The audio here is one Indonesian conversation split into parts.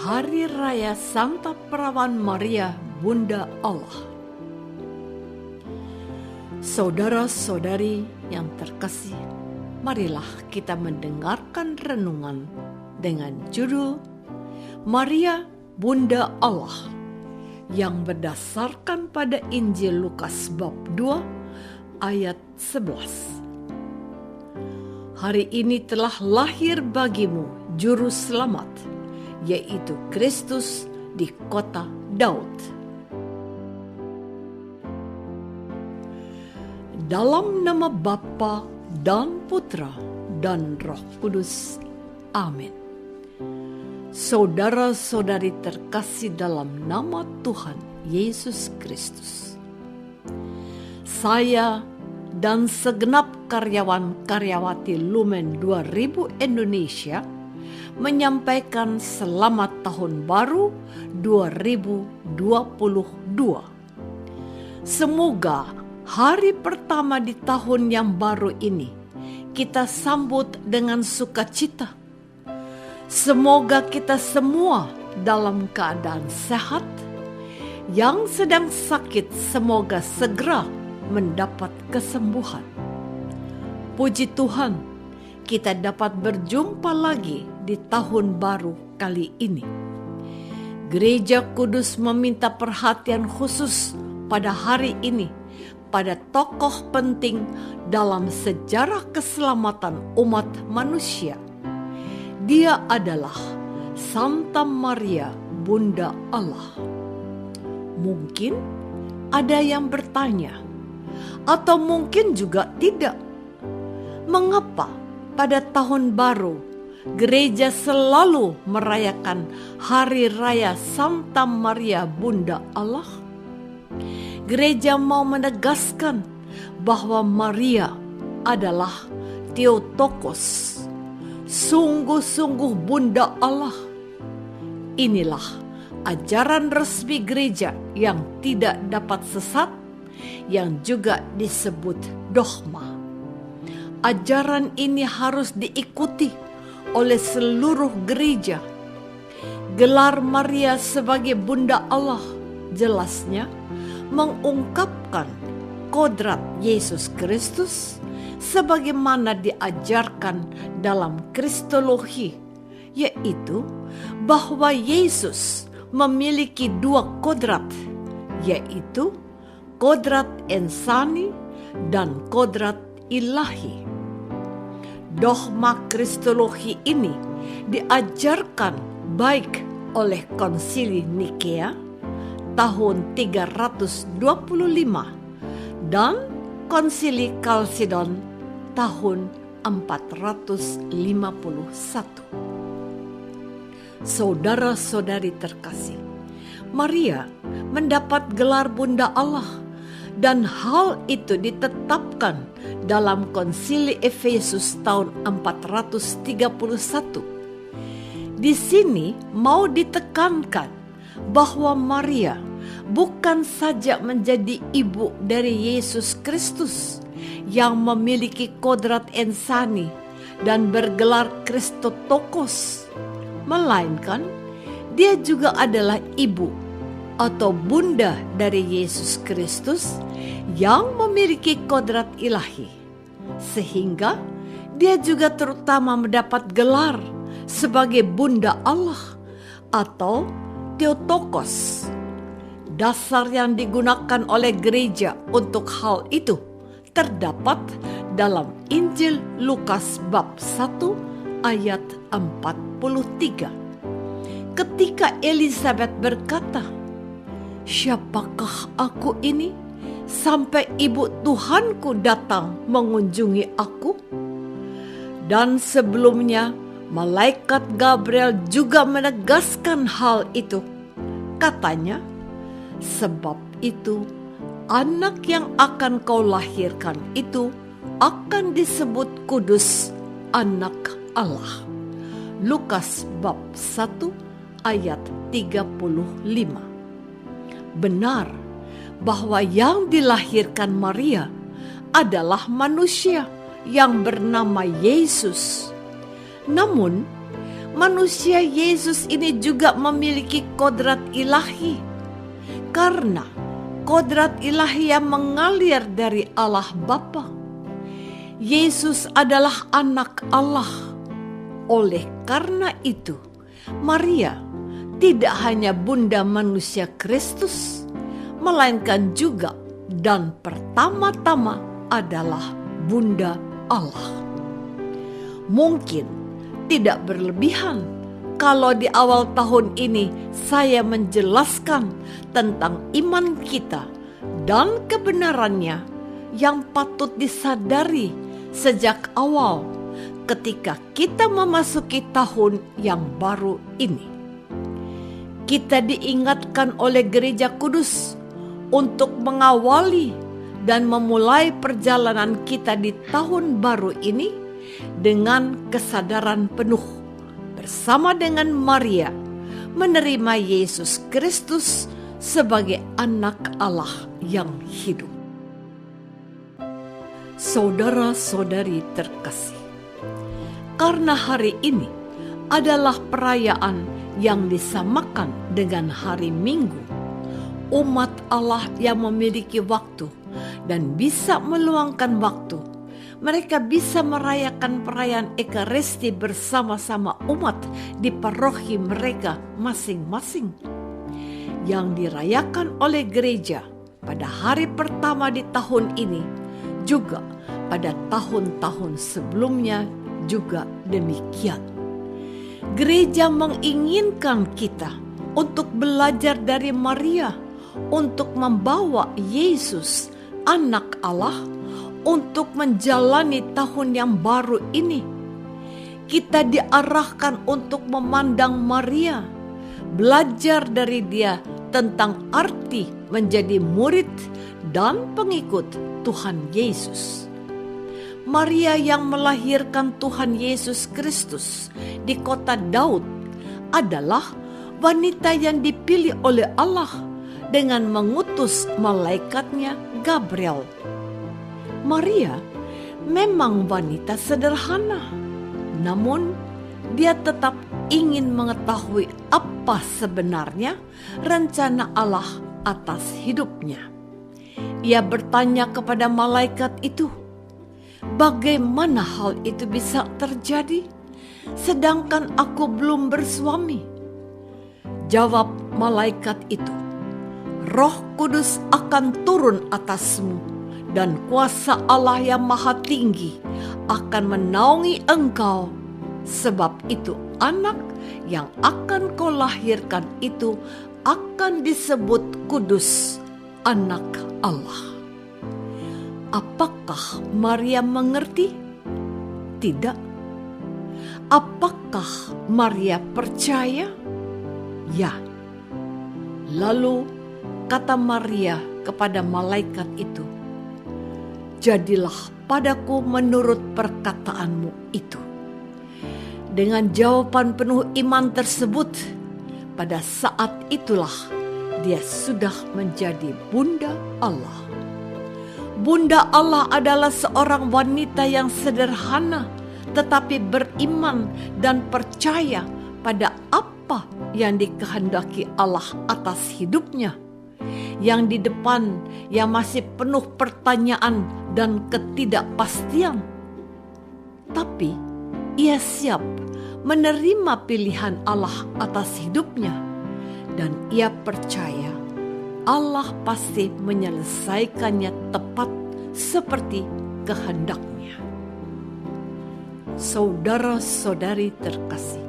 Hari Raya Santa Perawan Maria, Bunda Allah. Saudara-saudari yang terkasih, marilah kita mendengarkan renungan dengan judul Maria, Bunda Allah, yang berdasarkan pada Injil Lukas bab 2 ayat 11. Hari ini telah lahir bagimu Juru Selamat, yaitu Kristus di kota Daud. Dalam nama Bapa dan Putra dan Roh Kudus. Amin. Saudara-saudari terkasih dalam nama Tuhan Yesus Kristus, saya dan segenap karyawan-karyawati Lumen 2000 Indonesia menyampaikan selamat tahun baru 2022. Semoga hari pertama di tahun yang baru ini kita sambut dengan sukacita. Semoga kita semua dalam keadaan sehat. Yang sedang sakit semoga segera mendapat kesembuhan. Puji Tuhan, kita dapat berjumpa lagi di tahun baru kali ini. Gereja Kudus meminta perhatian khusus pada hari ini pada tokoh penting dalam sejarah keselamatan umat manusia. Dia adalah Santa Maria, Bunda Allah. Mungkin ada yang bertanya, atau mungkin juga tidak, mengapa pada tahun baru gereja selalu merayakan Hari Raya Santa Maria Bunda Allah? Gereja mau menegaskan bahwa Maria adalah Theotokos, sungguh-sungguh Bunda Allah. Inilah ajaran resmi gereja yang tidak dapat sesat, yang juga disebut dogma. Ajaran ini harus diikuti oleh seluruh gereja. Gelar Maria sebagai Bunda Allah jelasnya mengungkapkan kodrat Yesus Kristus sebagaimana diajarkan dalam Kristologi, yaitu bahwa Yesus memiliki dua kodrat, yaitu kodrat insani dan kodrat ilahi. Dogma Kristologi ini diajarkan baik oleh Konsili Nikea tahun 325 dan Konsili Kalsedon tahun 451. Saudara-saudari terkasih, Maria mendapat gelar Bunda Allah, dan hal itu ditetapkan dalam Konsili Efesus tahun 431. Di sini mau ditekankan bahwa Maria bukan saja menjadi ibu dari Yesus Kristus yang memiliki kodrat insani dan bergelar Kristotokos, melainkan dia juga adalah ibu atau bunda dari Yesus Kristus yang memiliki kodrat ilahi, sehingga dia juga terutama mendapat gelar sebagai Bunda Allah atau Theotokos. Dasar yang digunakan oleh gereja untuk hal itu terdapat dalam Injil Lukas bab 1 ayat 43. Ketika Elizabeth berkata, "Siapakah aku ini sampai ibu Tuhanku datang mengunjungi aku?" Dan sebelumnya malaikat Gabriel juga menegaskan hal itu. Katanya, "Sebab itu anak yang akan kau lahirkan itu akan disebut kudus, anak Allah." Lukas bab 1 ayat 35. Benar bahwa yang dilahirkan Maria adalah manusia yang bernama Yesus. Namun manusia Yesus ini juga memiliki kodrat ilahi, karena kodrat ilahi yang mengalir dari Allah Bapa. Yesus adalah anak Allah. Oleh karena itu, Maria tidak hanya bunda manusia Kristus, melainkan juga dan pertama-tama adalah bunda Allah. Mungkin tidak berlebihan kalau di awal tahun ini saya menjelaskan tentang iman kita dan kebenarannya yang patut disadari sejak awal ketika kita memasuki tahun yang baru ini. Kita diingatkan oleh Gereja Kudus untuk mengawali dan memulai perjalanan kita di tahun baru ini dengan kesadaran penuh bersama dengan Maria menerima Yesus Kristus sebagai anak Allah yang hidup. Saudara-saudari terkasih, karena hari ini adalah perayaan yang disamakan dengan hari Minggu, umat Allah yang memiliki waktu dan bisa meluangkan waktu, mereka bisa merayakan perayaan Ekaristi bersama-sama umat di paroki mereka masing-masing, yang dirayakan oleh gereja pada hari pertama di tahun ini, juga pada tahun-tahun sebelumnya juga demikian. Gereja menginginkan kita untuk belajar dari Maria, untuk membawa Yesus, anak Allah, untuk menjalani tahun yang baru ini. Kita diarahkan untuk memandang Maria, belajar dari dia tentang arti menjadi murid dan pengikut Tuhan Yesus. Maria yang melahirkan Tuhan Yesus Kristus di kota Daud adalah wanita yang dipilih oleh Allah dengan mengutus malaikatnya Gabriel. Maria memang wanita sederhana, namun dia tetap ingin mengetahui apa sebenarnya rencana Allah atas hidupnya. Ia bertanya kepada malaikat itu, bagaimana hal itu bisa terjadi, sedangkan aku belum bersuami? Jawab malaikat itu, Roh Kudus akan turun atasmu, dan kuasa Allah yang Maha Tinggi akan menaungi engkau. Sebab itu anak yang akan kau lahirkan itu akan disebut kudus, anak Allah. Apakah Maria mengerti? Tidak. Apakah Maria percaya? Ya. Lalu kata Maria kepada malaikat itu, jadilah padaku menurut perkataanmu itu. Dengan jawaban penuh iman tersebut, pada saat itulah dia sudah menjadi bunda Allah. Bunda Allah adalah seorang wanita yang sederhana, tetapi beriman dan percaya pada apa yang dikehendaki Allah atas hidupnya. Yang di depan yang masih penuh pertanyaan dan ketidakpastian. Tapi ia siap menerima pilihan Allah atas hidupnya, dan ia percaya Allah pasti menyelesaikannya tepat seperti kehendaknya. Saudara-saudari terkasih,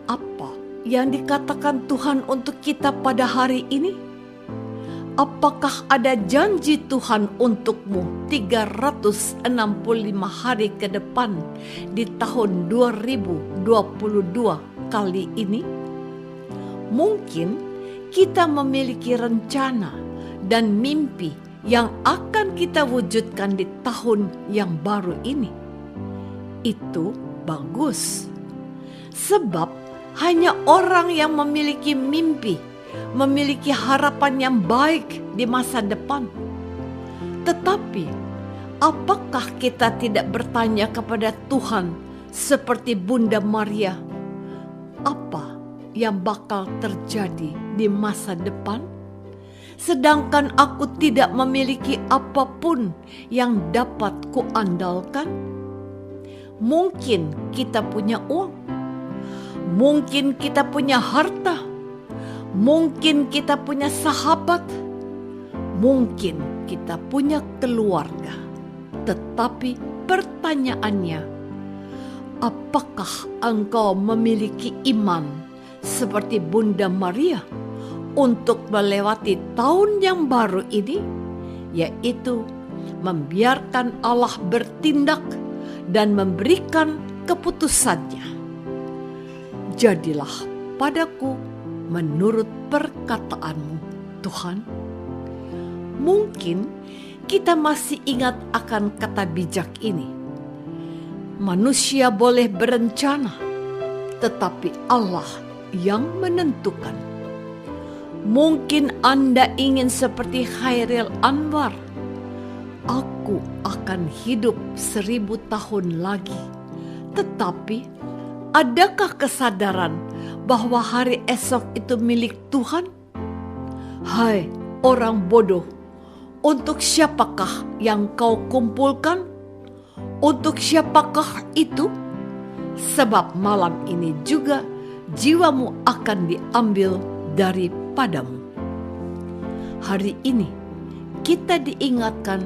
apa yang dikatakan Tuhan untuk kita pada hari ini? Apakah ada janji Tuhan untukmu 365 hari ke depan di tahun 2022 kali ini? Mungkin kita memiliki rencana dan mimpi yang akan kita wujudkan di tahun yang baru ini. Itu bagus. Sebab hanya orang yang memiliki mimpi, memiliki harapan yang baik di masa depan. Tetapi, apakah kita tidak bertanya kepada Tuhan seperti Bunda Maria, apa yang bakal terjadi di masa depan? Sedangkan aku tidak memiliki apapun yang dapat kuandalkan. Mungkin kita punya uang, mungkin kita punya harta, mungkin kita punya sahabat, mungkin kita punya keluarga. Tetapi pertanyaannya, apakah engkau memiliki iman seperti Bunda Maria untuk melewati tahun yang baru ini, yaitu membiarkan Allah bertindak dan memberikan keputusannya? Jadilah padaku menurut perkataanmu, Tuhan. Mungkin kita masih ingat akan kata bijak ini. Manusia boleh berencana, tetapi Allah yang menentukan. Mungkin Anda ingin seperti Khairil Anwar. Aku akan hidup 1000 tahun lagi. Tetapi, adakah kesadaran bahwa hari esok itu milik Tuhan? Hai orang bodoh, untuk siapakah yang kau kumpulkan? Untuk siapakah itu? Sebab malam ini juga jiwamu akan diambil daripadamu. Hari ini kita diingatkan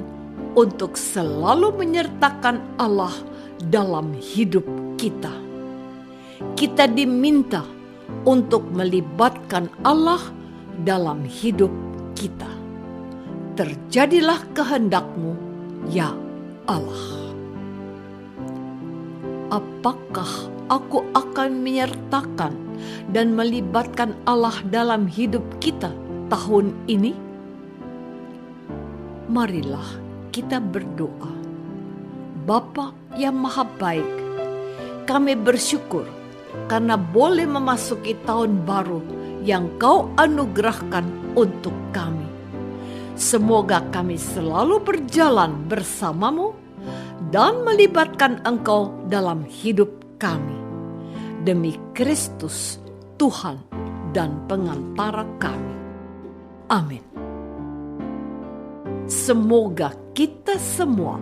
untuk selalu menyertakan Allah dalam hidup kita. Kita diminta untuk melibatkan Allah dalam hidup kita. Terjadilah kehendak-Mu, ya Allah. Apakah aku akan menyertakan dan melibatkan Allah dalam hidup kita tahun ini? Marilah kita berdoa. Bapa yang Maha Baik, kami bersyukur karena boleh memasuki tahun baru yang Kau anugerahkan untuk kami. Semoga kami selalu berjalan bersama-Mu dan melibatkan Engkau dalam hidup kami. Demi Kristus, Tuhan dan pengantara kami. Amin. Semoga kita semua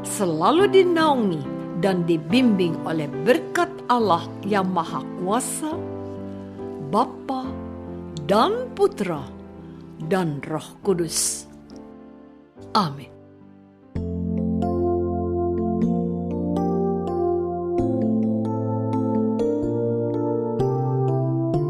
selalu dinaungi dan dibimbing oleh berkat Allah yang Maha Kuasa, Bapa dan Putra dan Roh Kudus. Amin.